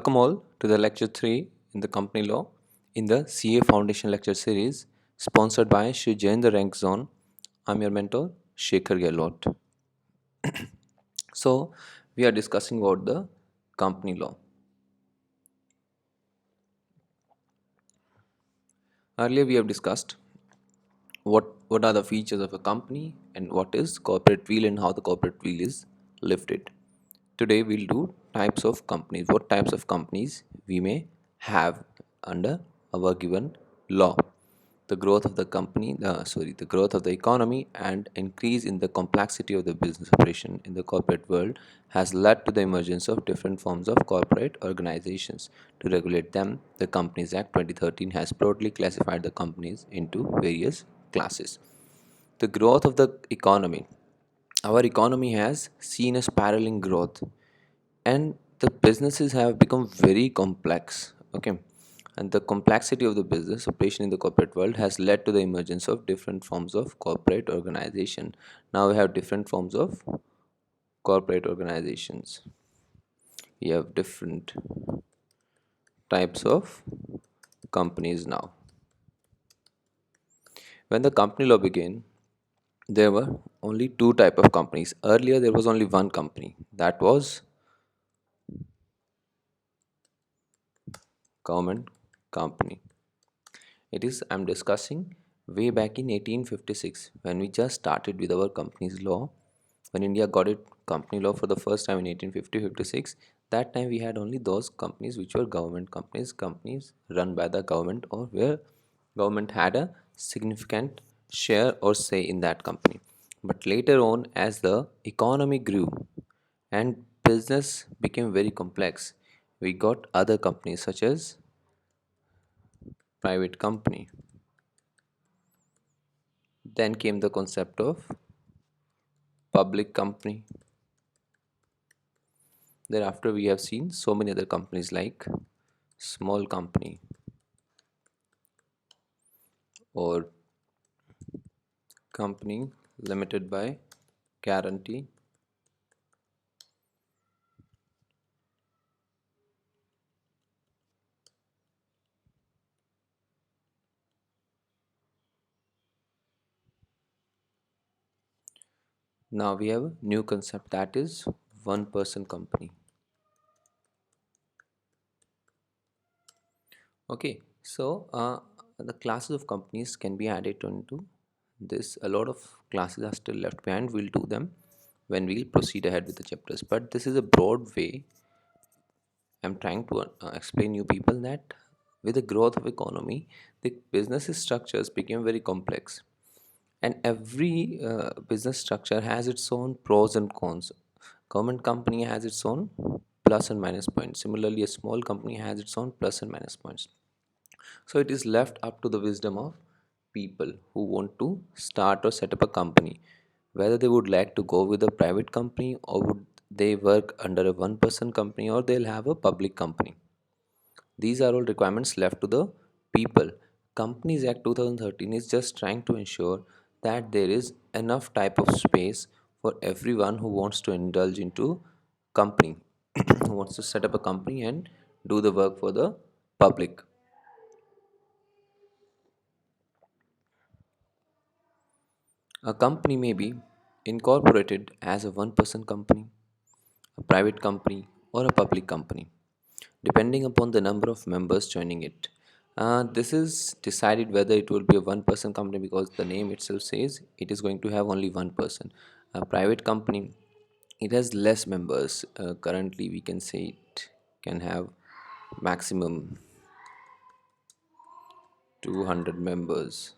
Welcome all to the lecture 3 in the company law in the CA Foundation lecture series sponsored by Shri Jayendra Rank Zone. I'm your mentor Shekhar Gehlot. So we are discussing about the company law. Earlier we have discussed what are the features of a company and what is corporate wheel and how the corporate wheel is lifted. Today we'll do types of companies, what types of companies we may have under our given law. The growth of the the growth of the economy and increase in the complexity of the business operation in the corporate world has led to the emergence of different forms of corporate organizations. To regulate them, the Companies Act 2013 has broadly classified the companies into various classes. The growth of the economy. Our economy has seen a spiraling growth and the businesses have become very complex. Okay, and the complexity of the business operation in the corporate world has led to the emergence of different forms of corporate organization. Now we have different forms of corporate organizations. We have different types of companies now. When the company law began, there were only two type of companies. Earlier there was only one company, that was government company. It is I'm discussing way back in 1856 when we just started with our company's law. When India got it company law for the first time in 1850-56, that time we had only those companies which were government companies, companies run by the government or where government had a significant share or say in that company. But later on, as the economy grew and business became very complex, we got other companies such as private company. Then came the concept of public company. Thereafter, we have seen so many other companies like small company or company limited by guarantee. Now we have a new concept, that is one person company. Okay, so the classes of companies can be added into this. A lot of classes are still left behind. We'll do them when we'll proceed ahead with the chapters. But this is a broad way I'm trying to explain you people that with the growth of economy, the business structures became very complex, and every business structure has its own pros and cons. Government company has its own plus and minus points. Similarly, a small company has its own plus and minus points. So it is left up to the wisdom of people who want to start or set up a company, whether they would like to go with a private company or would they work under a one person company or they'll have a public company. These are all requirements left to the people. Companies Act 2013 is just trying to ensure that there is enough type of space for everyone who wants to indulge into company, who wants to set up a company and do the work for the public. A company may be incorporated as a one person company, a private company, or a public company, depending upon the number of members joining it. This is decided whether it will be a one person company because the name itself says it is going to have only one person. A private company, it has less members. Currently, we can say it can have maximum 200 members.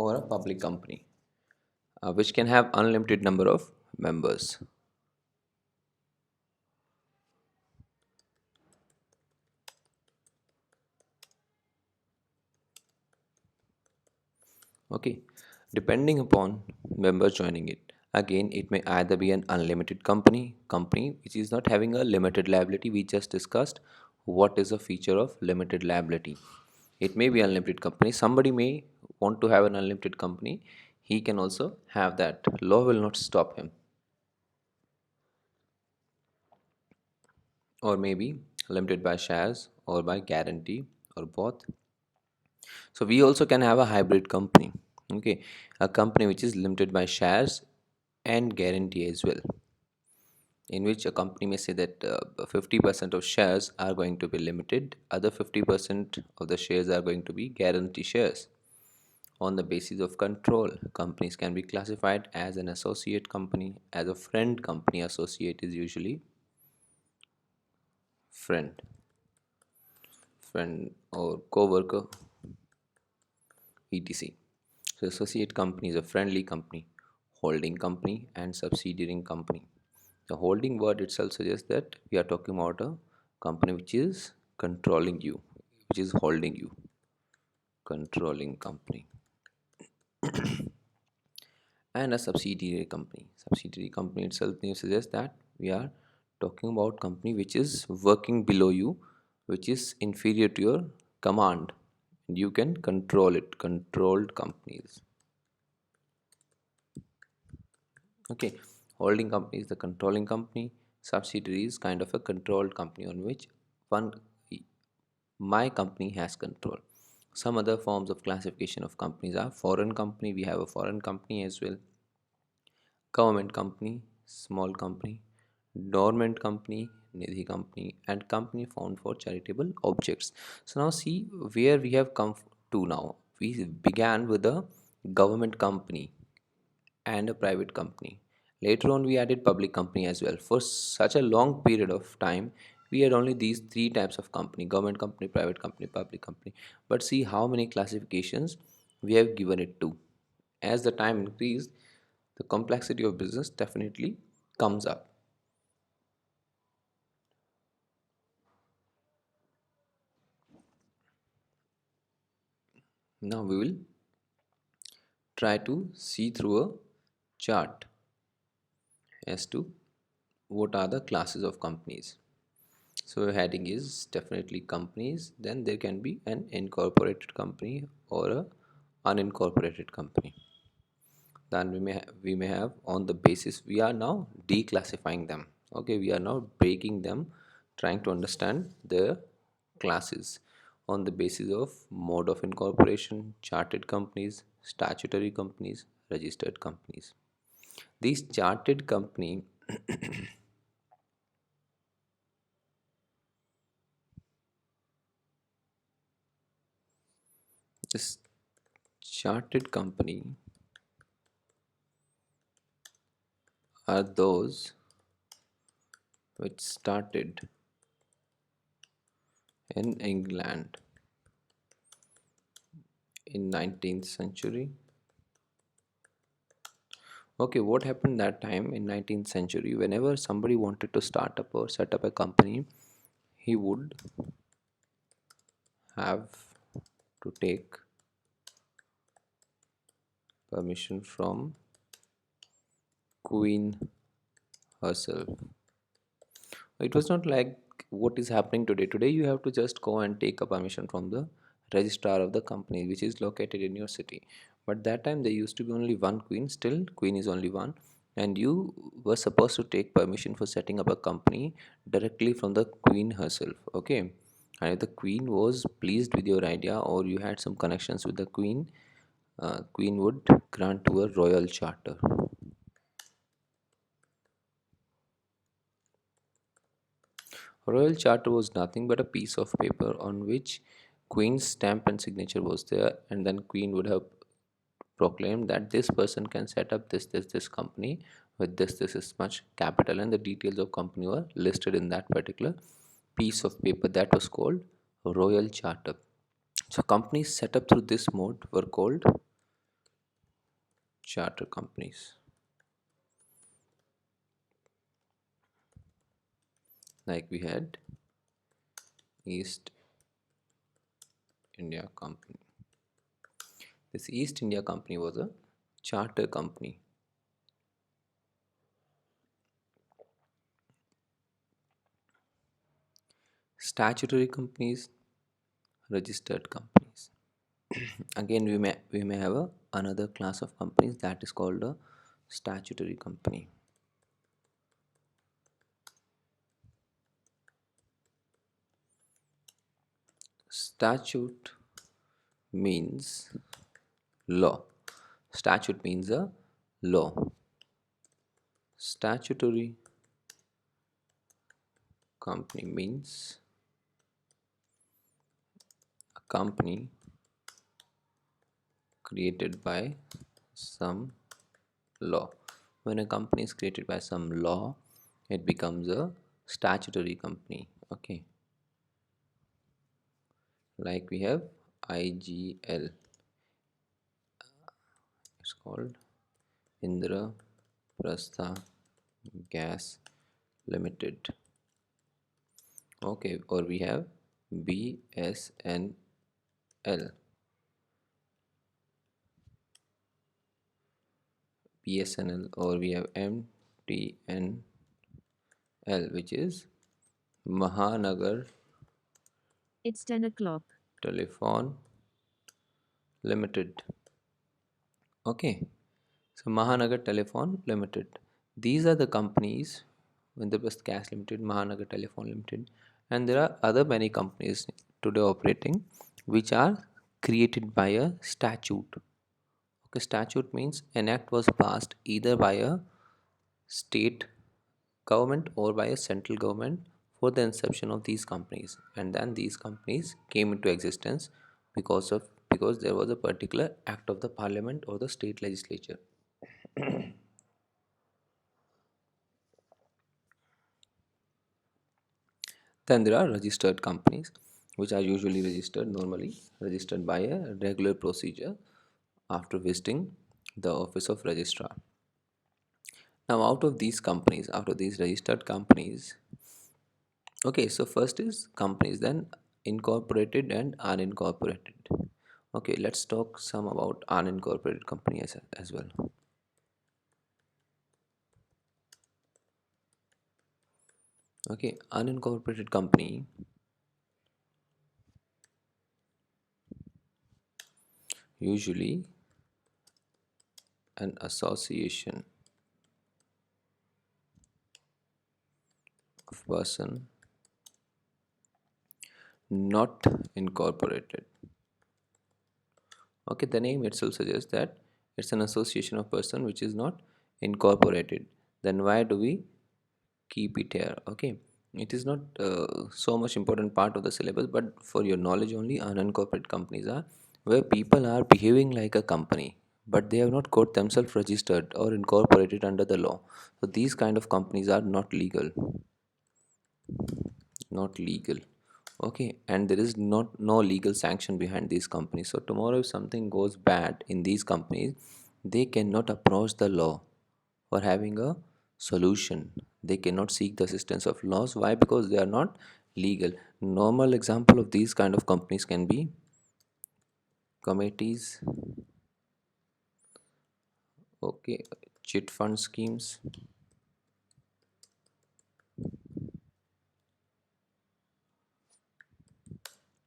Or a public company, which can have unlimited number of members. Okay, depending upon member joining it. Again, it may either be an unlimited company which is not having a limited liability. We just discussed what is a feature of limited liability. It may be unlimited company. Somebody may want to have an unlimited company. He can also have that. Law will not stop him. Or maybe limited by shares or by guarantee or both. So we also can have a hybrid company. Okay, a company which is limited by shares and guarantee as well, in which a company may say that 50% of shares are going to be limited, other 50% of the shares are going to be guarantee shares. On the basis of control, companies can be classified as an associate company, as a friend company. Associate is usually friend, friend or co-worker, etc. So associate company is a friendly company, holding company and subsidiary company. The holding word itself suggests that we are talking about a company which is controlling you, which is holding you, controlling company. And a subsidiary company. Subsidiary company itself suggests that we are talking about company which is working below you, which is inferior to your command. And you can control it, controlled companies. Okay, holding company is the controlling company. Subsidiary is kind of a controlled company on which one my company has control. Some other forms of classification of companies are foreign company. We have a foreign company as well. Government company, small company, dormant company, nidhi company, and company found for charitable objects. So now see where we have come to now. We began with a government company and a private company. Later on, we added public company as well. For such a long period of time, we had only these three types of company: government company, private company, public company. But see how many classifications we have given it to. As the time increased, the complexity of business definitely comes up. Now we will try to see through a chart as to what are the classes of companies. So heading is definitely companies. Then there can be an incorporated company or a unincorporated company. Then we may have on the basis we are now declassifying them. Okay, we are now breaking them, trying to understand the classes on the basis of mode of incorporation, chartered companies, statutory companies, registered companies. These chartered company, this chartered company are those which started in England in 19th century. Okay, what happened that time in 19th century? Whenever somebody wanted to start up or set up a company, he would have to take permission from Queen herself. It was not like what is happening today. Today you have to just go and take a permission from the registrar of the company which is located in your city. But that time there used to be only one queen. Still queen is only one, and you were supposed to take permission for setting up a company directly from the queen herself. Okay, and if the queen was pleased with your idea or you had some connections with the queen, queen would grant to a royal charter. Royal Charter was nothing but a piece of paper on which Queen's stamp and signature was there, and then Queen would have proclaimed that this person can set up this company with this much capital, and the details of company were listed in that particular piece of paper that was called Royal Charter. So companies set up through this mode were called charter companies. Like we had East India Company. This East India Company was a charter company. Statutory companies, registered companies. Again, we may have another class of companies that is called a statutory company. Statute means law. Statute means a law. Statutory company means a company created by some law. When a company is created by some law, it becomes a statutory company. Okay, like we have IGL, it's called Indra Prastha Gas Limited. Okay, or we have BSNL, or we have MTNL, which is Mahanagar It's 10 o'clock. Telephone Limited. Okay, so Mahanagar Telephone Limited. These are the companies, Indraprastha Gas Limited, Mahanagar Telephone Limited, and there are other many companies today operating which are created by a statute. Okay, statute means an act was passed either by a state government or by a central government for the inception of these companies, and then these companies came into existence because there was a particular act of the parliament or the state legislature. Then there are registered companies, which are usually normally registered by a regular procedure after visiting the office of registrar. Now, out of these companies, after these registered companies, okay, so first is companies, then incorporated and unincorporated. Okay, let's talk some about unincorporated companies as well. Okay, unincorporated company usually an association of person not incorporated. Okay, the name itself suggests that it's an association of person which is not incorporated. Then why do we keep it here? Okay, it is not so much important part of the syllabus, but for your knowledge only, unincorporated companies are where people are behaving like a company but they have not got themselves registered or incorporated under the law. So these kind of companies are not legal. Not legal. Okay, and there is not no legal sanction behind these companies. So tomorrow if something goes bad in these companies, they cannot approach the law for having a solution. They cannot seek the assistance of laws. Why? Because they are not legal. Normal example of these kind of companies can be committees, okay, chit fund schemes,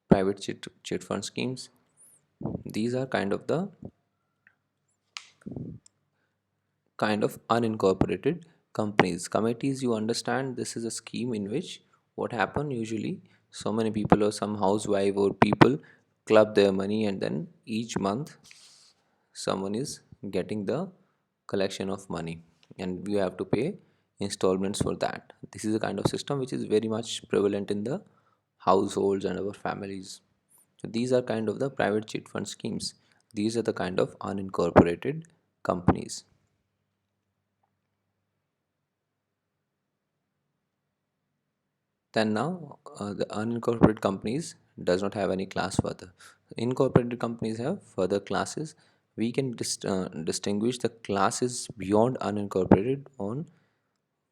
private chit fund schemes. These are kind of unincorporated companies. Committees, you understand, this is a scheme in which what happen usually, so many people or some housewife or people club their money, and then each month someone is getting the collection of money and you have to pay installments for that. This is a kind of system which is very much prevalent in the households and our families. So these are kind of the private chit fund schemes. These are the kind of unincorporated companies. Then now the unincorporated companies does not have any class further. Incorporated companies have further classes. We can distinguish the classes beyond unincorporated on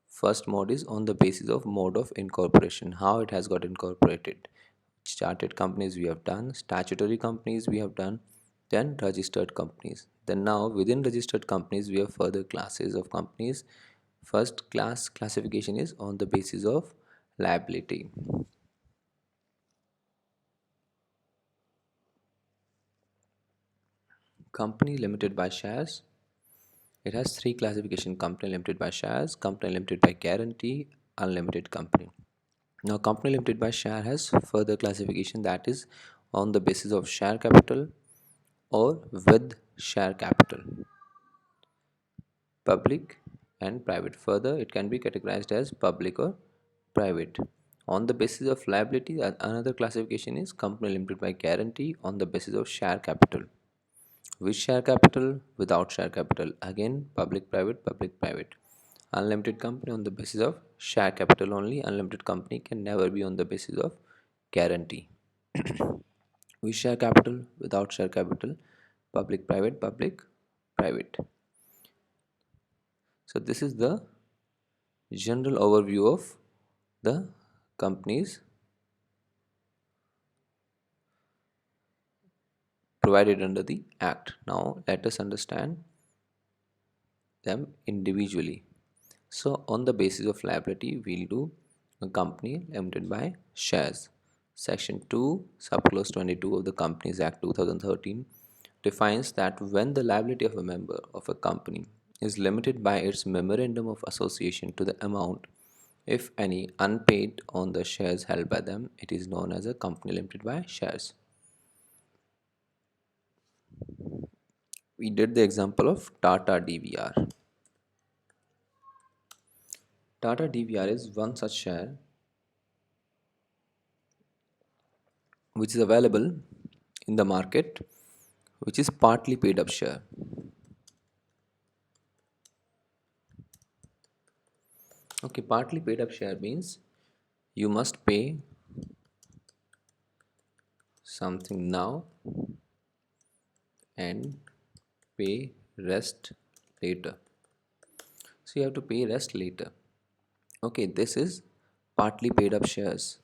first mode is on the basis of mode of incorporation, how it has got incorporated. Chartered companies we have done, statutory companies we have done, Then registered companies. Then now within registered companies we have further classes of companies. First class classification is on the basis of liability. Company limited by shares. It has three classification: company limited by shares, company limited by guarantee, unlimited company. Now company limited by share has further classification, that is on the basis of share capital or with share capital, public and private. Further, it can be categorized as public or private. On the basis of liability, another classification is company limited by guarantee on the basis of share capital. With share capital, without share capital, again public private, public private. Unlimited company on the basis of share capital only. Unlimited company can never be on the basis of guarantee. With share capital, without share capital, public private, public private. So this is the general overview of the companies provided under the act. Now let us understand them individually. So on the basis of liability, we'll do a company limited by shares. Section 2, subclause 22 of the Companies Act 2013 defines that when the liability of a member of a company is limited by its memorandum of association to the amount, if any, unpaid on the shares held by them, it is known as a company limited by shares. We did the example of Tata DVR. Tata DVR is one such share which is available in the market, which is partly paid up share. Okay, partly paid up share means you must pay something now and pay rest later. So you have to pay rest later. Okay, this is partly paid up shares.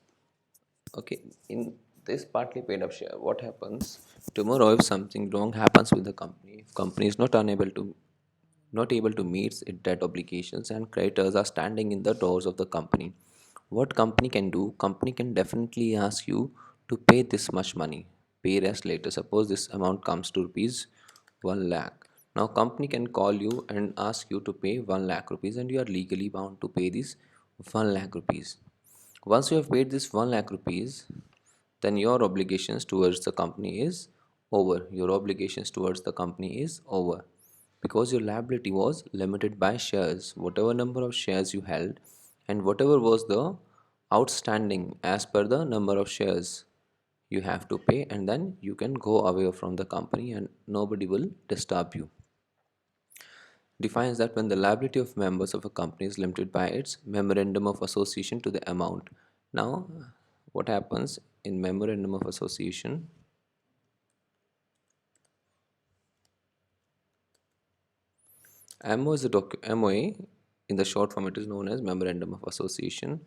Okay, in this partly paid up share, what happens tomorrow if something wrong happens with the company? If company is not able to meet its debt obligations and creditors are standing in the doors of the company, what company can do? Company can definitely ask you to pay this much money, pay rest later. Suppose this amount comes to rupees 1 lakh. Now company can call you and ask you to pay 1 lakh rupees, and you are legally bound to pay this 1 lakh rupees. Once you have paid this 1 lakh rupees, then your obligations towards the company is over. Your obligations towards the company is over because your liability was limited by shares. Whatever number of shares you held and whatever was the outstanding as per the number of shares, you have to pay, and then you can go away from the company and nobody will disturb you. Defines that when the liability of members of a company is limited by its memorandum of association to the amount. Now what happens in memorandum of association? MO is MOA, in the short form it is known as memorandum of association,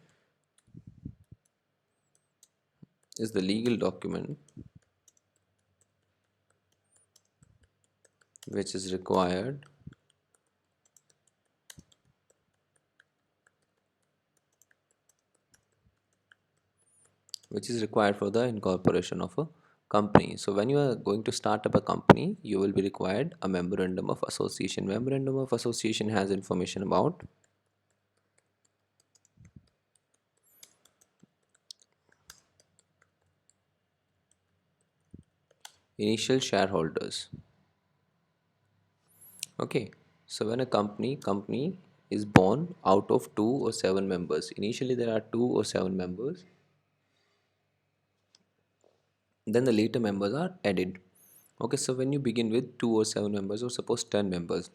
is the legal document which is required for the incorporation of a company. So when you are going to start up a company, you will be required a memorandum of association. Memorandum of association has information about initial shareholders. Okay, so when a company is born out of 2 or 7 members, initially there are 2 or 7 members, then the later members are added. Okay, so when you begin with 2 or 7 members, or suppose 10 members,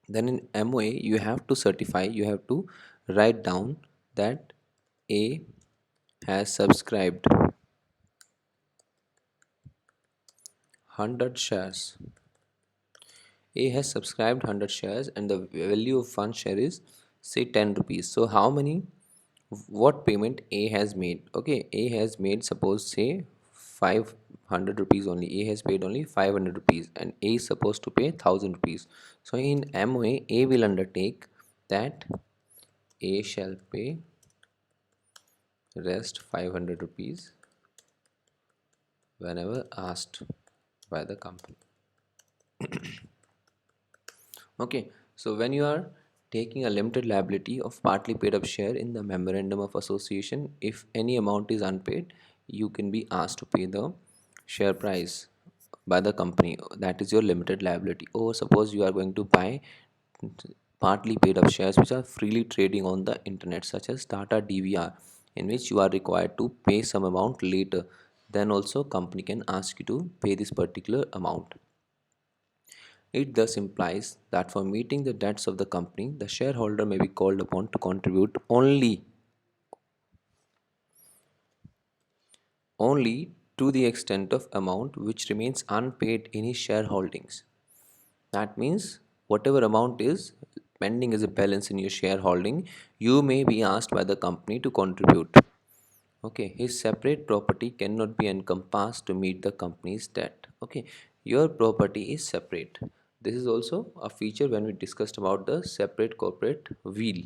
then in MOA you have to certify, you have to write down that A has subscribed 100 shares. A has subscribed 100 shares and the value of one share is say 10 rupees. So how many, what payment A has made? Okay, A has made, suppose say 500 rupees only. A has paid only 500 rupees and A is supposed to pay 1000 rupees. So in MOA, A will undertake that A shall pay rest 500 rupees whenever asked by the company. Okay, so when you are taking a limited liability of partly paid up share in the memorandum of association, if any amount is unpaid, you can be asked to pay the share price by the company. That is your limited liability. Or suppose you are going to buy partly paid up shares which are freely trading on the internet, such as Tata DVR, in which you are required to pay some amount later. Then also company can ask you to pay this particular amount. It thus implies that for meeting the debts of the company, the shareholder may be called upon to contribute only to the extent of amount which remains unpaid in his shareholdings. That means whatever amount is pending as a balance in your shareholding, you may be asked by the company to contribute. Okay, his separate property cannot be encompassed to meet the company's debt. Okay, your property is separate. This is also a feature when we discussed about the separate corporate wheel.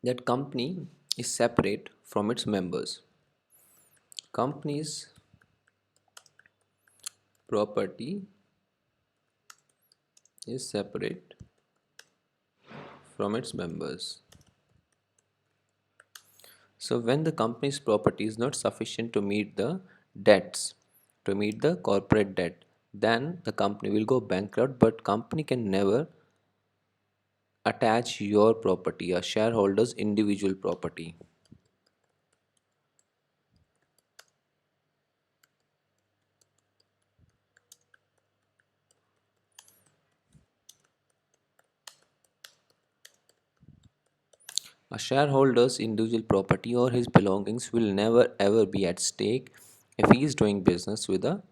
That company is separate from its members. Company's property is separate from its members. So when the company's property is not sufficient to meet the debts, to meet the corporate debt, then the company will go bankrupt, but company can never attach your property, a shareholder's individual property. A shareholder's individual property or his belongings will never ever be at stake if he is doing business with a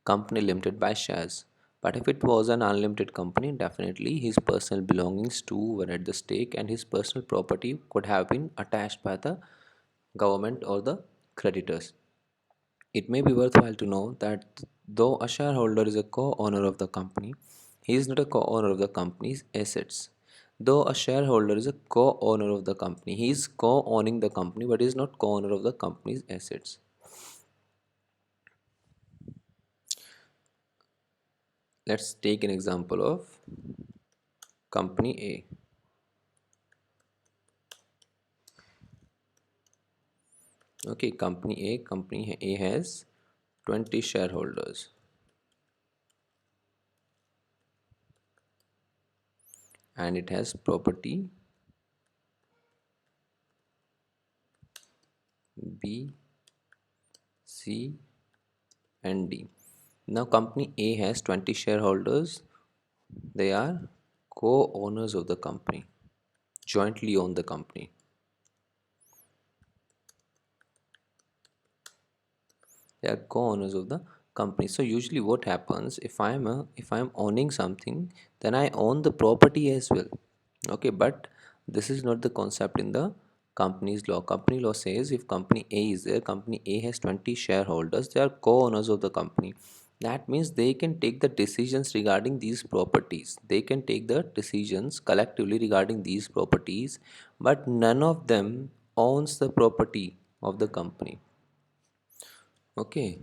company limited by shares. But if it was an unlimited company, definitely his personal belongings too were at the stake and his personal property could have been attached by the government or the creditors. It may be worthwhile to know that though a shareholder is a co-owner of the company, he is not a co-owner of the company's assets. Though a shareholder is a co-owner of the company, he is co-owning the company but is not co-owner of the company's assets. Let's take an example of company A. Okay, company A has 20 shareholders and it has property B, C, and D. Now company A has 20 shareholders. They are co-owners of the company, jointly own the company. They are co-owners of the company. So usually what happens, if I'm owning something, then I own the property as well. Okay, but this is not the concept in the company's law. Company law says if company A is there, company A has 20 shareholders, they are co-owners of the company. That means they can take the decisions regarding these properties. They can take the decisions collectively regarding these properties, but none of them owns the property of the company. Okay.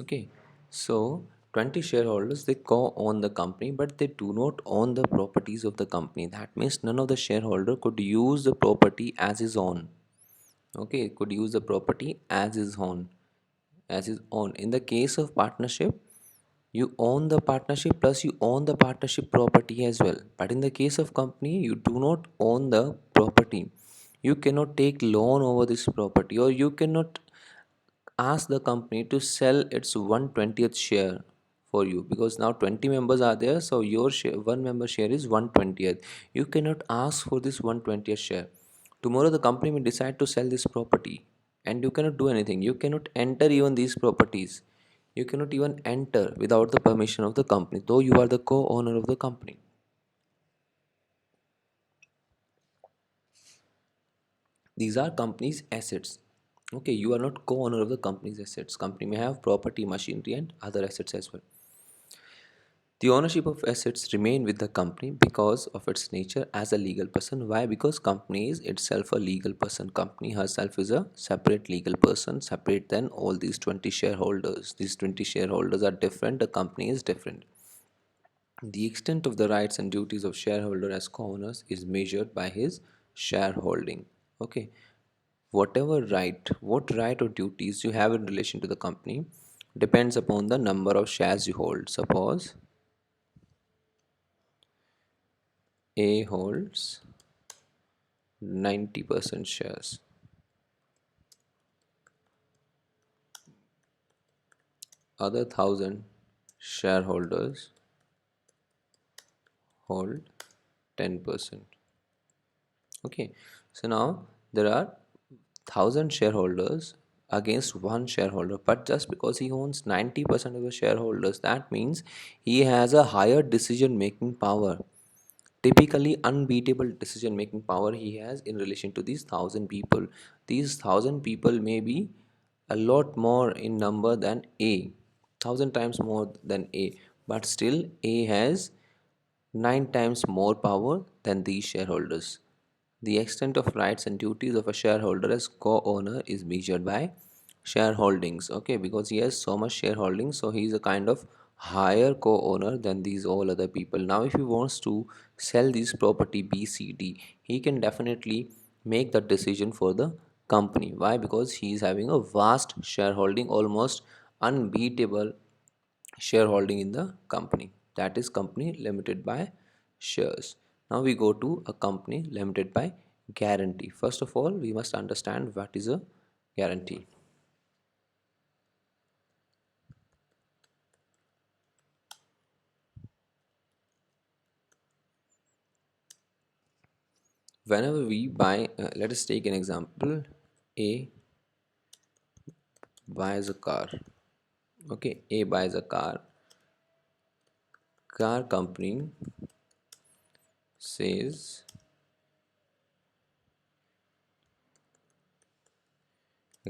Okay, so 20 shareholders they co-own the company, but they do not own the properties of the company. That means none of the shareholder could use the property as his own. Okay, could use the property as his own, as his own. In the case of partnership, You own the partnership plus you own the partnership property as well. But in the case of company, you do not own the property. You cannot take loan over this property, or you cannot ask the company to sell its 1/20th share for you, because now 20 members are there, so your share, one member share is 1/20th. You cannot ask for this 1/20th share. Tomorrow the company may decide to sell this property, and you cannot do anything. You cannot enter even these properties. You cannot even enter without the permission of the company, though you are the co-owner of the company. These are company's assets. Okay, you are not co-owner of the company's assets. Company may have property, machinery, and other assets as well. The ownership of assets remain with the company because of its nature as a legal person. Why? Because company is itself a legal person. Company herself is a separate legal person, separate than all these 20 shareholders. These 20 shareholders are different. The company is different. The extent of the rights and duties of shareholder as co-owners is measured by his shareholding. Okay, what right or duties you have in relation to the company depends upon the number of shares you hold. Suppose A holds 90% shares, other 1000 shareholders hold 10%. Okay, so now there are 1000 shareholders against one shareholder, but just because he owns 90% of the shareholders, that means he has a higher decision making power. Typically unbeatable decision making power he has in relation to these 1000 people. These 1000 people may be a lot more in number than A, 1000 times more than A, but still A has 9 times more power than these shareholders. The extent of rights and duties of a shareholder as co-owner is measured by shareholdings. Okay, because he has so much shareholding, so he is a kind of higher co-owner than these all other people. Now, if he wants to sell this property B, C, D, he can definitely make the decision for the company. Why? Because he is having a vast shareholding, almost unbeatable shareholding in the company. That is company limited by shares. Now we go to a company limited by guarantee. First of all, we must understand what is a guarantee. Whenever we buy, let us take an example. A buys a car. Okay, A buys a car. Car company says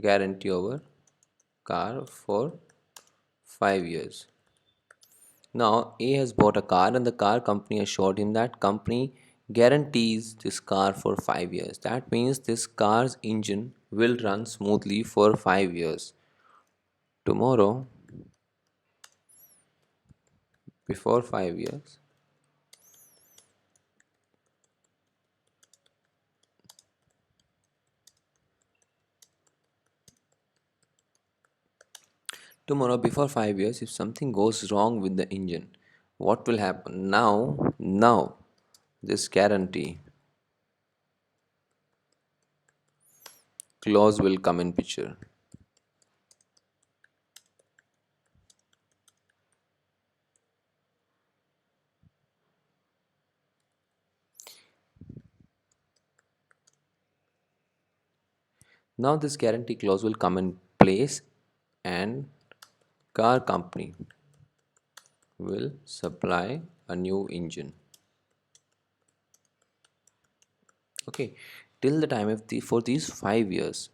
guarantee over car for 5 years. Now A has bought a car and the car company assured him that company guarantees this car for 5 years. That means this car's engine will run smoothly for 5 years. Tomorrow, before 5 years, before 5 years, if something goes wrong with the engine, what will happen? Now this guarantee clause will come in picture. Now this guarantee clause will come in place, and car company will supply a new engine. Okay, till the time of for these 5 years,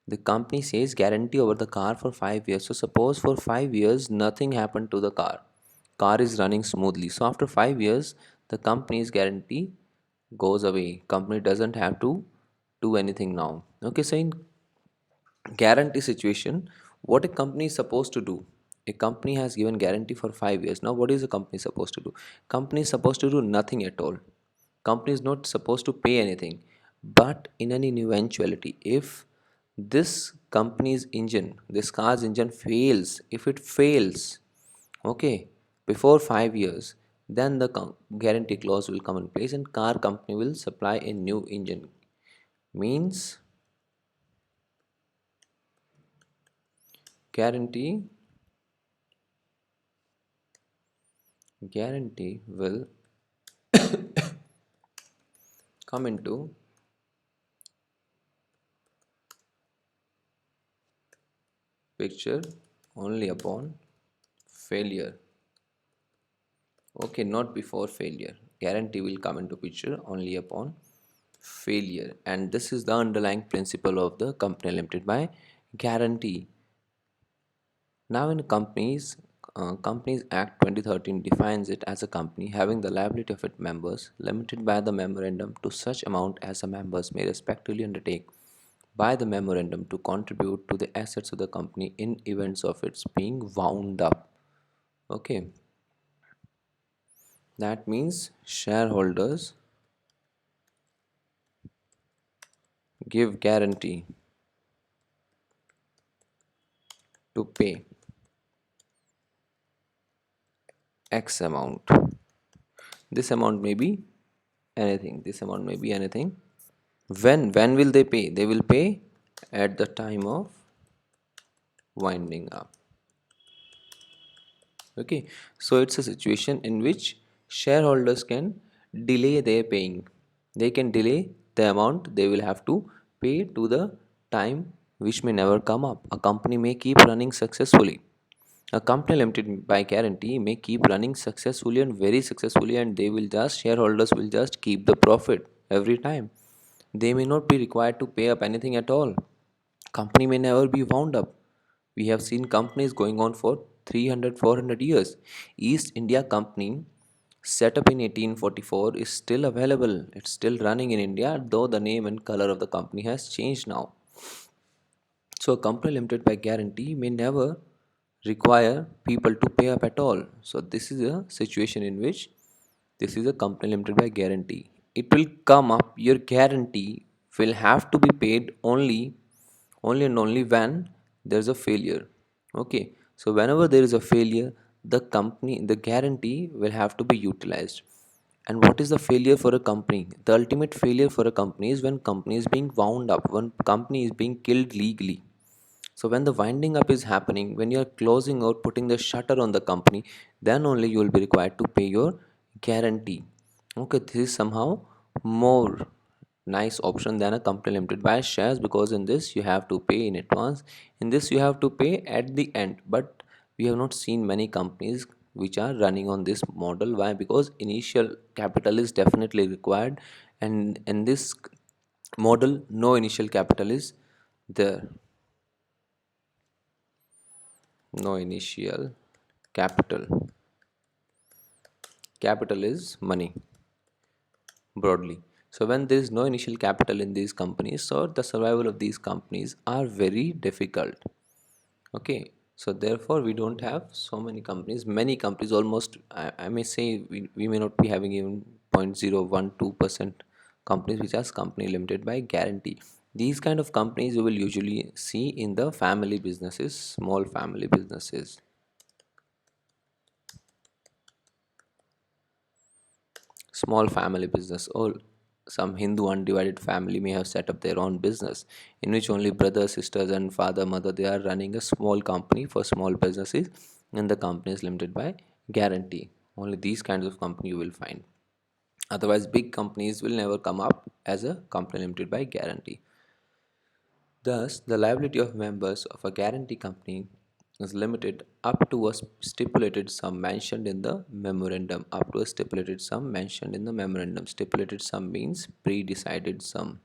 the company says guarantee over the car for 5 years. So suppose for 5 years nothing happened to the car is running smoothly. So after 5 years the company's guarantee goes away. Company doesn't have to do anything now. Okay, so in guarantee situation, what a company is supposed to do, a company has given guarantee for 5 years. Now what is the company supposed to do? Company is supposed to do nothing at all. Company is not supposed to pay anything. But in any eventuality, if this company's engine, this car's engine fails, if it fails, Okay, before 5 years, then the guarantee clause will come in place, and car company will supply a new engine. Means guarantee guarantee will come into picture only upon failure. Okay, not before failure. Guarantee will come into picture only upon failure, and this is the underlying principle of the company limited by guarantee. Now, in Companies Act 2013 defines it as a company having the liability of its members limited by the memorandum to such amount as the members may respectively undertake by the memorandum to contribute to the assets of the company in events of its being wound up. Okay, that means shareholders give guarantee to pay X amount. This amount may be anything. This amount may be anything. When will they pay? They will pay at the time of winding up. Okay, so it's a situation in which shareholders can delay their paying. They can delay the amount they will have to pay to the time which may never come up. A company may keep running successfully. A company limited by guarantee may keep running successfully and very successfully, and they will just shareholders will just keep the profit every time. They may not be required to pay up anything at all. Company may never be wound up. We have seen companies going on for 300, 400 years. East India Company, set up in 1844, is still available. It's still running in India, though the name and color of the company has changed now. So, a company limited by guarantee may never require people to pay up at all. So, this is a situation in which this is a company limited by guarantee. It will come up, your guarantee will have to be paid only and only when there's a failure. Okay, so whenever there is a failure, the guarantee will have to be utilized. And what is the failure for a company? The ultimate failure for a company is when company is being wound up, when company is being killed legally. So when the winding up is happening, when you're closing or putting the shutter on the company, then only you will be required to pay your guarantee. Okay, this is somehow more nice option than a company limited by shares, because in this you have to pay in advance. In this you have to pay at the end. But we have not seen many companies which are running on this model. Why? Because initial capital is definitely required, and in this model no initial capital is there. No initial capital. Capital is money broadly. So when there is no initial capital in these companies, so the survival of these companies are very difficult. Okay, so therefore we don't have so many companies. Many companies, almost I may say we may not be having even 0.012% companies which are company limited by guarantee. These kind of companies you will usually see in the family businesses, small family businesses. Small family business, or some Hindu undivided family may have set up their own business in which only brothers, sisters, and father, mother, they are running a small company for small businesses, and the company is limited by guarantee. Only these kinds of company you will find. Otherwise, big companies will never come up as a company limited by guarantee. Thus, the liability of members of a guarantee company is limited up to a stipulated sum mentioned in the memorandum. Up to a stipulated sum mentioned in the memorandum. Stipulated sum means pre-decided sum.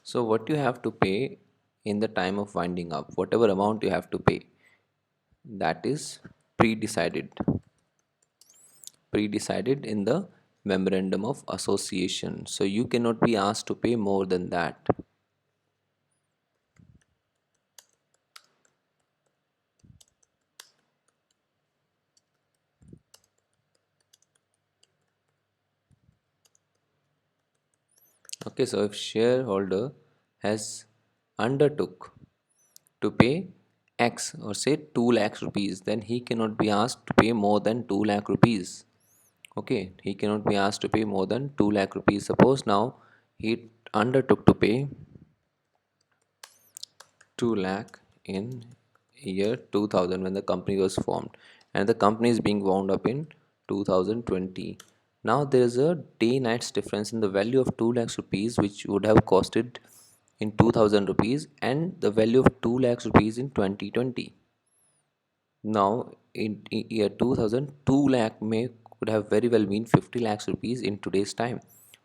So, what you have to pay in the time of winding up, whatever amount you have to pay, that is pre-decided. Pre-decided in the memorandum of association. So, you cannot be asked to pay more than that. Okay, so if shareholder has undertook to pay X or say 2 lakhs rupees, then he cannot be asked to pay more than 2 lakh rupees. Okay, he cannot be asked to pay more than 2 lakh rupees. Suppose now he undertook to pay 2 lakh in year 2000 when the company was formed, and the company is being wound up in 2020. Now there is a day nights difference in the value of 2 lakhs rupees, which would have costed in 2000 rupees, and the value of 2 lakhs rupees in 2020. Now in year 2000, 2 lakh may could have very well been 50 lakhs rupees in today's time,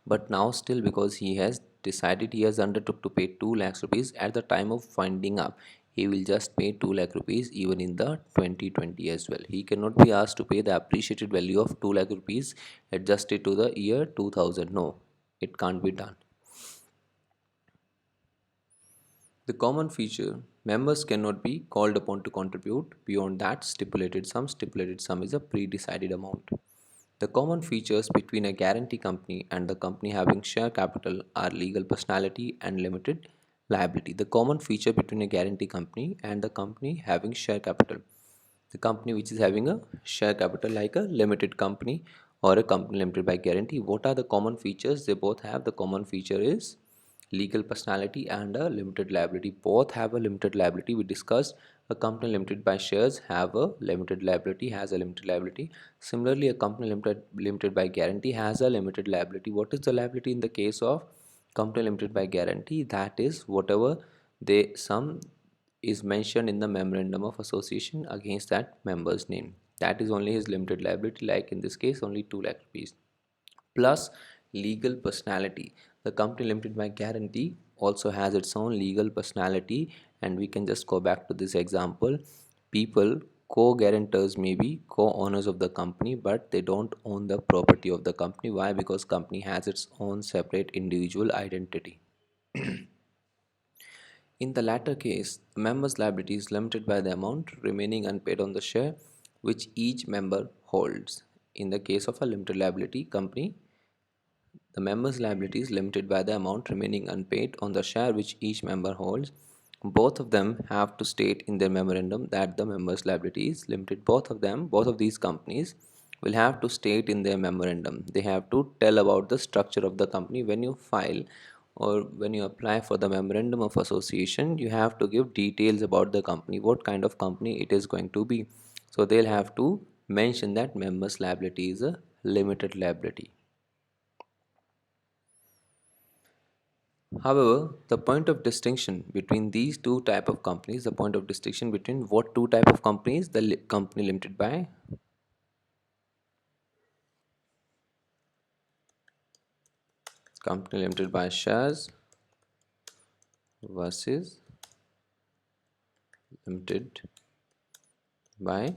but now still, because he has decided, he has undertook to pay 2 lakhs rupees at the time of winding up, he will just pay 2 lakh rupees even in the 2020 as well. He cannot be asked to pay the appreciated value of 2 lakh rupees adjusted to the year 2000. No, it can't be done. The common feature: members cannot be called upon to contribute beyond that stipulated sum. Stipulated sum is a pre-decided amount. The common features between a guarantee company and the company having share capital are legal personality and limited liability. The common feature between a guarantee company and the company having share capital: the company which is having a share capital like a limited company or a company limited by guarantee, what are the common features they both have? The common feature is legal personality and a limited liability. Both have a limited liability. We discussed a company limited by shares have a limited liability, has a limited liability. Similarly, a company limited by guarantee has a limited liability. What is the liability in the case of company limited by guarantee? That is whatever they sum is mentioned in the memorandum of association against that member's name. That is only his limited liability, like in this case only 2 lakh rupees. Plus legal personality: the company limited by guarantee also has its own legal personality, and we can just go back to this example. People, co-guarantors may be co-owners of the company, but they don't own the property of the company. Why? Because company has its own separate individual identity. In the latter case, the member's liability is limited by the amount remaining unpaid on the share which each member holds. In the case of a limited liability company, the member's liability is limited by the amount remaining unpaid on the share which each member holds. Both of them have to state in their memorandum that the member's liability is limited. Both of these companies will have to state in their memorandum. They have to tell about the structure of the company. When you file or when you apply for the memorandum of association, you have to give details about the company, what kind of company it is going to be. So they'll have to mention that member's liability is a limited liability. However, the point of distinction between these two type of companies, the point of distinction between what two type of companies? The company limited by shares versus limited by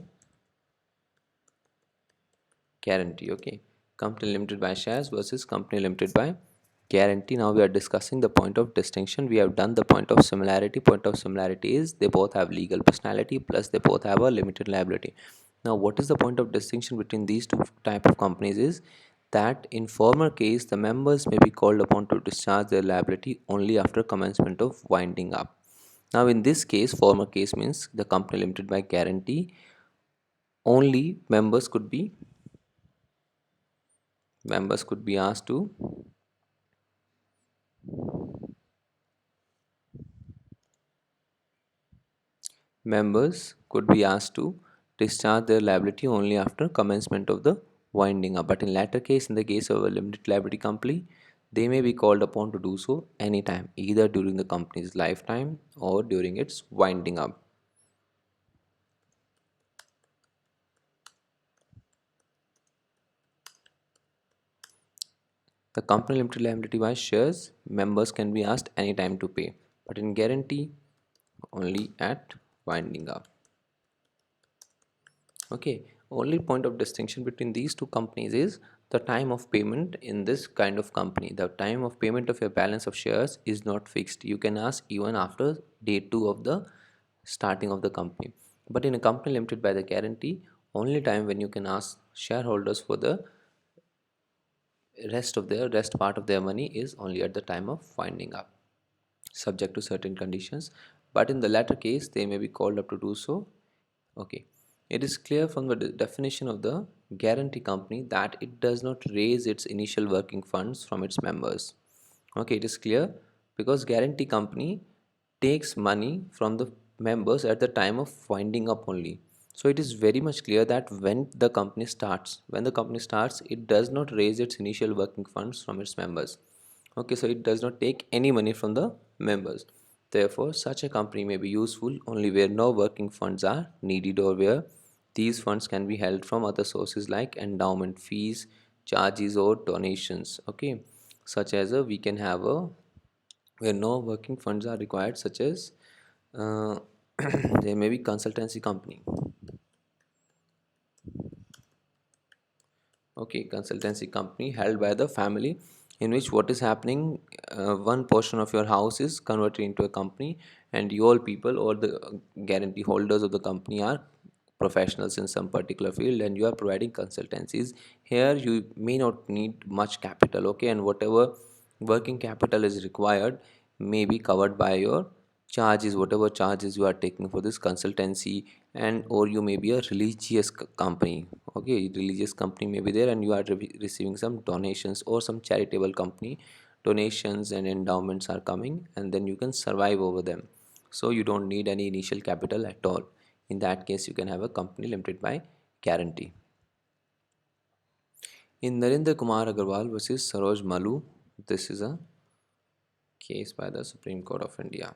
guarantee. Okay, company limited by shares versus company limited by guarantee. Now we are discussing the point of distinction. We have done the point of similarity. Point of similarity is they both have legal personality, plus they both have a limited liability. Now what is the point of distinction between these two type of companies is that in former case the members may be called upon to discharge their liability only after commencement of winding up. Now in this case, former case means the company limited by guarantee, only members could be asked to members could be asked to discharge their liability only after commencement of the winding up. But in latter case, in the case of a limited liability company, they may be called upon to do so anytime, either during the company's lifetime or during its winding up. The company limited liability by shares, members can be asked anytime to pay, but in guarantee, only at winding up. Okay, only point of distinction between these two companies is the time of payment. In this kind of company, the time of payment of your balance of shares is not fixed. You can ask even after day 2 of the starting of the company. But in a company limited by the guarantee, only time when you can ask shareholders for the rest part of their money is only at the time of winding up, subject to certain conditions, but in the latter case they may be called up to do so. Okay, it is clear from the definition of the guarantee company that it does not raise its initial working funds from its members. Okay, it is clear because guarantee company takes money from the members at the time of winding up only. So it is very much clear that when the company starts, it does not raise its initial working funds from its members. Okay, so it does not take any money from the members. Therefore, such a company may be useful only where no working funds are needed or where these funds can be held from other sources like endowment fees, charges, or donations. Okay, such as we can have a where no working funds are required, such as uh, there may be consultancy company. Okay, consultancy company held by the family, in which what is happening, one portion of your house is converted into a company, and you all people or the guarantee holders of the company are professionals in some particular field, and you are providing consultancies. Here you may not need much capital, okay, and whatever working capital is required may be covered by your charges, whatever charges you are taking for this consultancy. And or you may be a religious company. Okay, religious company may be there, and you are receiving some donations, or some charitable company donations and endowments are coming, and then you can survive over them. So you don't need any initial capital at all. In that case, you can have a company limited by guarantee. In Narendra Kumar Agarwal versus Saroj Malu, this is a case by the Supreme Court of India.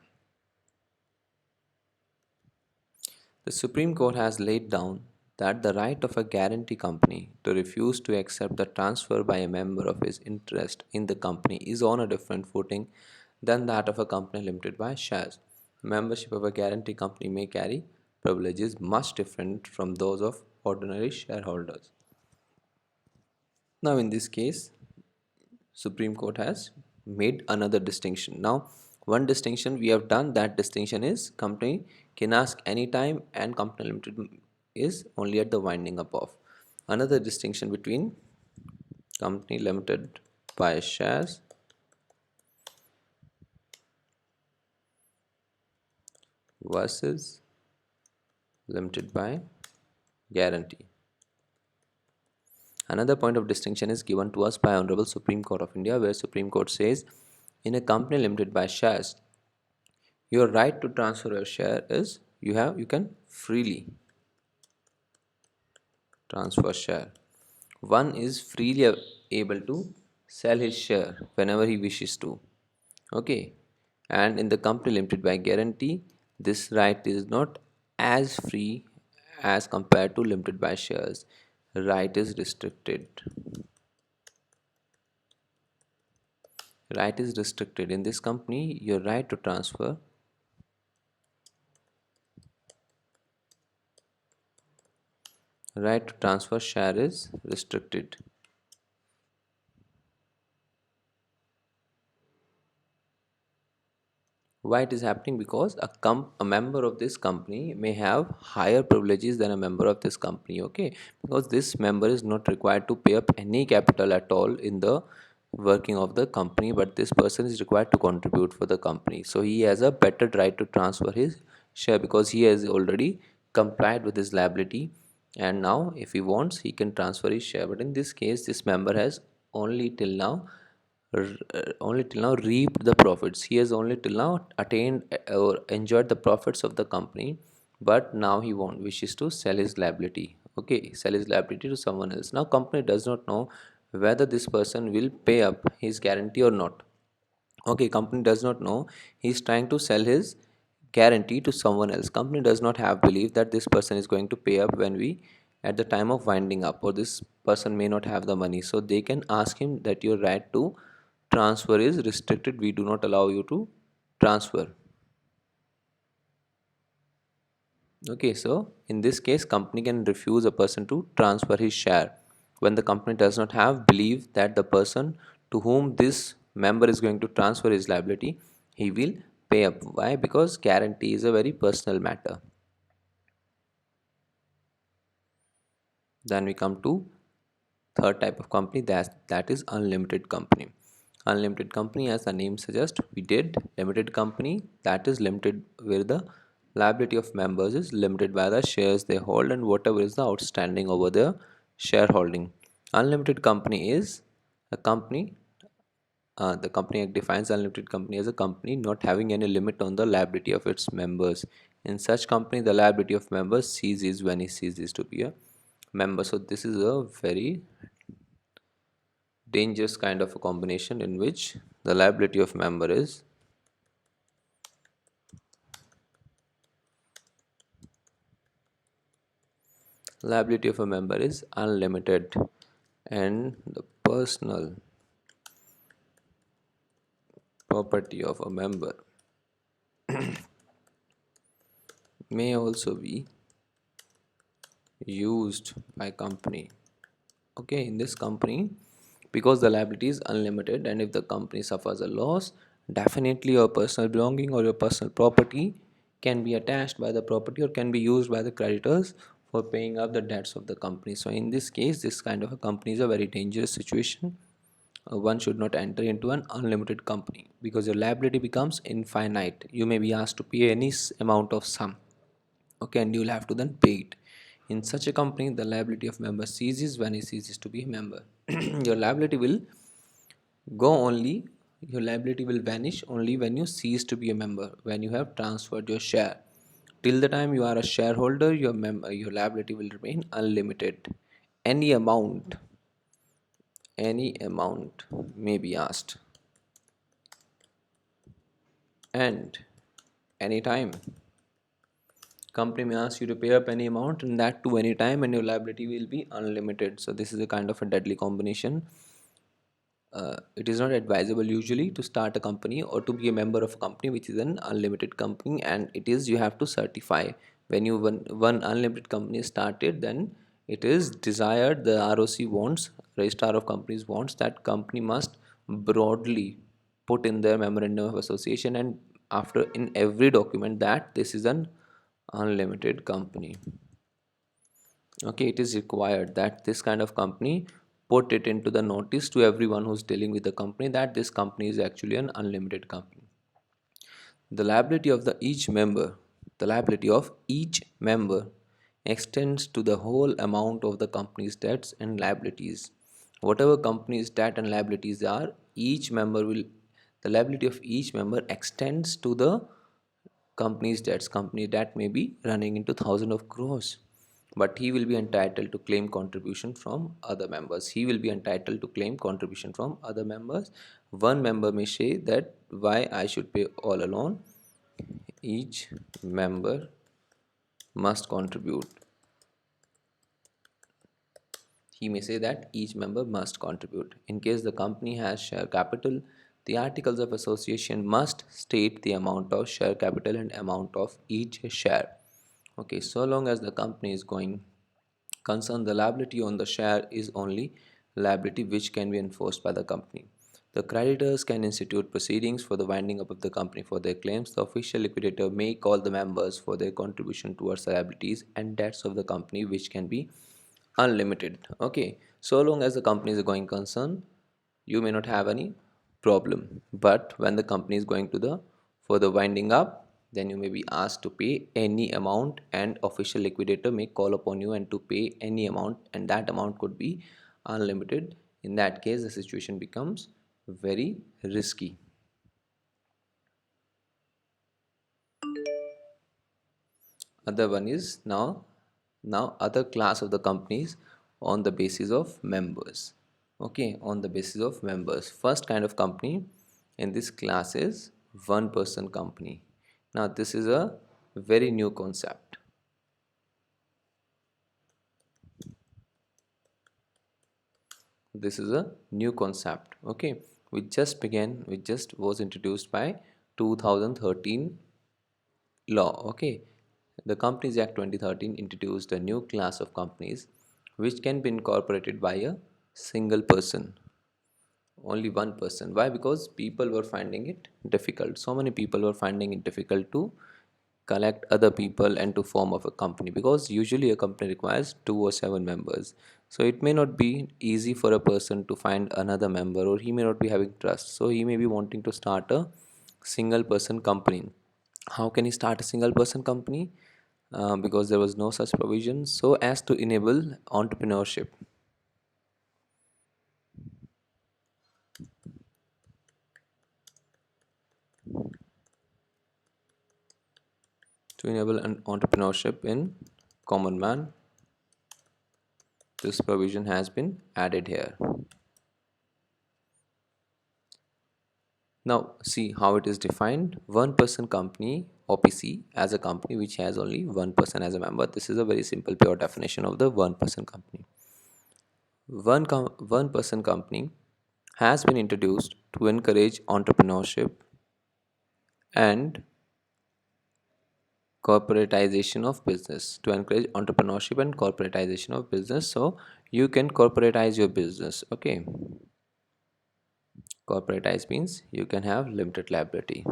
The Supreme Court has laid down that the right of a guarantee company to refuse to accept the transfer by a member of his interest in the company is on a different footing than that of a company limited by shares. Membership of a guarantee company may carry privileges much different from those of ordinary shareholders. Now, in this case, Supreme Court has made another distinction. Now, one distinction we have done, that distinction is company can ask anytime and company limited is only at the winding up of. Another distinction between company limited by shares versus limited by guarantee. Another point of distinction is given to us by Honorable Supreme Court of India, where Supreme Court says in a company limited by shares, your right to transfer your share is you can freely transfer share. One is freely able to sell his share whenever he wishes to. Okay, and in the company limited by guarantee, this right is not as free as compared to limited by shares. Right is restricted. Right is restricted. In this company, your right to transfer share is restricted. Why it is happening? Because a member of this company may have higher privileges than a member of this company. Okay, because this member is not required to pay up any capital at all in the working of the company, but this person is required to contribute for the company, so he has a better right to transfer his share because he has already complied with his liability, and now if he wants he can transfer his share. But in this case, this member has only till now reaped the profits. He has only till now attained or enjoyed the profits of the company, but now he wishes to sell his liability. Okay, sell his liability to someone else. Now company does not know whether this person will pay up his guarantee or not. Okay, company does not know. He's trying to sell his guarantee to someone else. Company does not have belief that this person is going to pay up when we at the time of winding up, or this person may not have the money, so they can ask him that your right to transfer is restricted, we do not allow you to transfer. Okay, so in this case company can refuse a person to transfer his share when the company does not have belief that the person to whom this member is going to transfer his liability, he will pay up. Why? Because guarantee is a very personal matter. Then we come to Third type of company, that is unlimited company. Unlimited company, as the name suggests, we did limited company, that is limited where the liability of members is limited by the shares they hold and whatever is the outstanding over their shareholding. Unlimited company is a company, the Company Act defines unlimited company as a company not having any limit on the liability of its members. In such company, the liability of members ceases when he ceases to be a member. So this is a very dangerous kind of a combination in which the liability of member is unlimited, and the personal property of a member may also be used by company. Okay, in this company, because the liability is unlimited, and if the company suffers a loss, definitely your personal belonging or your personal property can be attached by the property or can be used by the creditors for paying up the debts of the company. So in this case, this kind of a company is a very dangerous situation. One should not enter into an unlimited company because your liability becomes infinite. You may be asked to pay any amount of sum, okay, and you will have to then pay it. In such a company, the liability of member ceases when he ceases to be a member. Your liability will go only your liability will vanish only when you cease to be a member, when you have transferred your share. Till the time you are a shareholder, your liability will remain unlimited. any amount any amount may be asked, and anytime company may ask you to pay up any amount, and that to any time, and your liability will be unlimited. So this is a kind of a deadly combination. It is not advisable usually to start a company or to be a member of a company which is an unlimited company, and it is you have to certify when one unlimited company is started. Then it is desired, the ROC wants, registrar of companies wants, that company must broadly put in their memorandum of association and after in every document that this is an unlimited company. Okay, it is required that this kind of company put it into the notice to everyone who's dealing with the company that this company is actually an unlimited company. The liability of the liability of each member extends to the whole amount of the company's debts and liabilities. Whatever company's debt and liabilities are, each member will the liability of each member extends to the company's debts. Company debt may be running into thousands of crores, but he will be entitled to claim contribution from other members. He will be entitled to claim contribution from other members. One member may say that why I should pay all alone. Each member must contribute. He may say that each member must contribute. In case the company has share capital, the articles of association must state the amount of share capital and amount of each share. Okay, so long as the company is going concern, the liability on the share is only liability which can be enforced by the company. The creditors can institute proceedings for the winding up of the company for their claims. The official liquidator may call the members for their contribution towards the liabilities and debts of the company, which can be unlimited. Okay, so long as the company is a going concern, you may not have any problem. But when the company is going to the for the winding up, then you may be asked to pay any amount, and official liquidator may call upon you and to pay any amount, and that amount could be unlimited. In that case, the situation becomes very risky. Other one is now other class of the companies on the basis of members. Okay, on the basis of members, first kind of company in this class is one person company. Now this is a very new concept. This is a new concept. Okay, we just was introduced by 2013 law. Okay, the Companies Act 2013 introduced a new class of companies which can be incorporated by a single person, only one person. Why? Because people were finding it difficult. So many people were finding it difficult to collect other people and to form of a company, because usually a company requires 2 or 7 members. So it may not be easy for a person to find another member, or he may not be having trust, so he may be wanting to start a single person company. How can he start a single person company? Because there was no such provision so as to enable entrepreneurship. To enable an entrepreneurship in common man, this provision has been added here. Now see how it is defined. One person company, OPC, as a company which has only one person as a member. This is a very simple pure definition of the one person company. One person company has been introduced to encourage entrepreneurship and corporatization of business, to encourage entrepreneurship and corporatization of business. So you can corporatize your business. Okay, corporatize means you can have limited liability.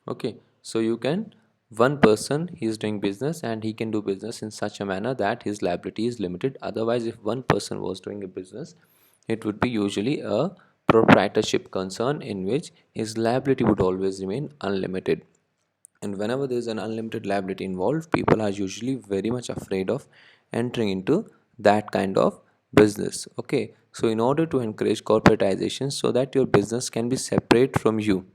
Okay, so you can, one person he is doing business and he can do business in such a manner that his liability is limited. Otherwise, if one person was doing a business, it would be usually a proprietorship concern in which his liability would always remain unlimited. And whenever there is an unlimited liability involved, people are usually very much afraid of entering into that kind of business. Okay, so in order to encourage corporatization so that your business can be separate from you,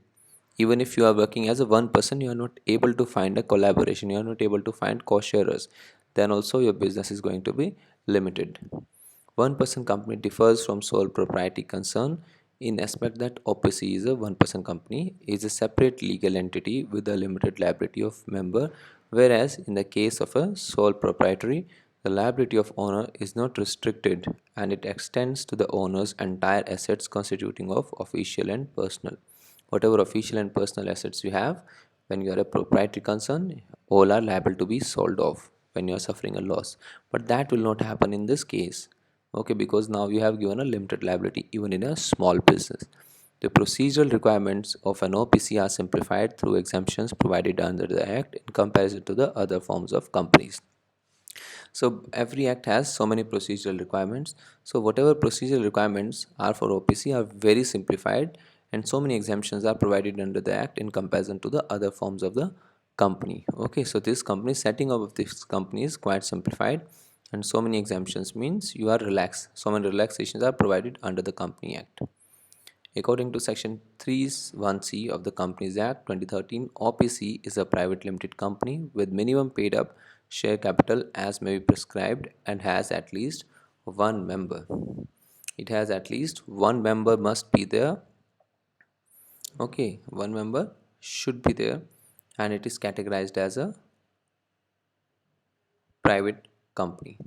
even if you are working as a one person, you are not able to find a collaboration, you are not able to find cost sharers, then also your business is going to be limited. One person company differs from sole propriety concern in aspect that OPC is a one person company, is a separate legal entity with a limited liability of member, whereas in the case of a sole proprietary, the liability of owner is not restricted and it extends to the owner's entire assets constituting of official and personal. Whatever official and personal assets you have, when you are a proprietary concern, all are liable to be sold off when you are suffering a loss. But that will not happen in this case. Okay, because now you have given a limited liability even in a small business. The procedural requirements of an OPC are simplified through exemptions provided under the Act in comparison to the other forms of companies. So every act has so many procedural requirements. So whatever procedural requirements are for OPC are very simplified, and so many exemptions are provided under the act in comparison to the other forms of the company. Okay, so this company, setting up of this company is quite simplified, and so many exemptions means you are relaxed. So many relaxations are provided under the Company Act. According to Section 31C of the Companies Act 2013, OPC is a private limited company with minimum paid up share capital as may be prescribed and has at least one member. It has at least one member must be there. Okay, one member should be there, and it is categorized as a private company.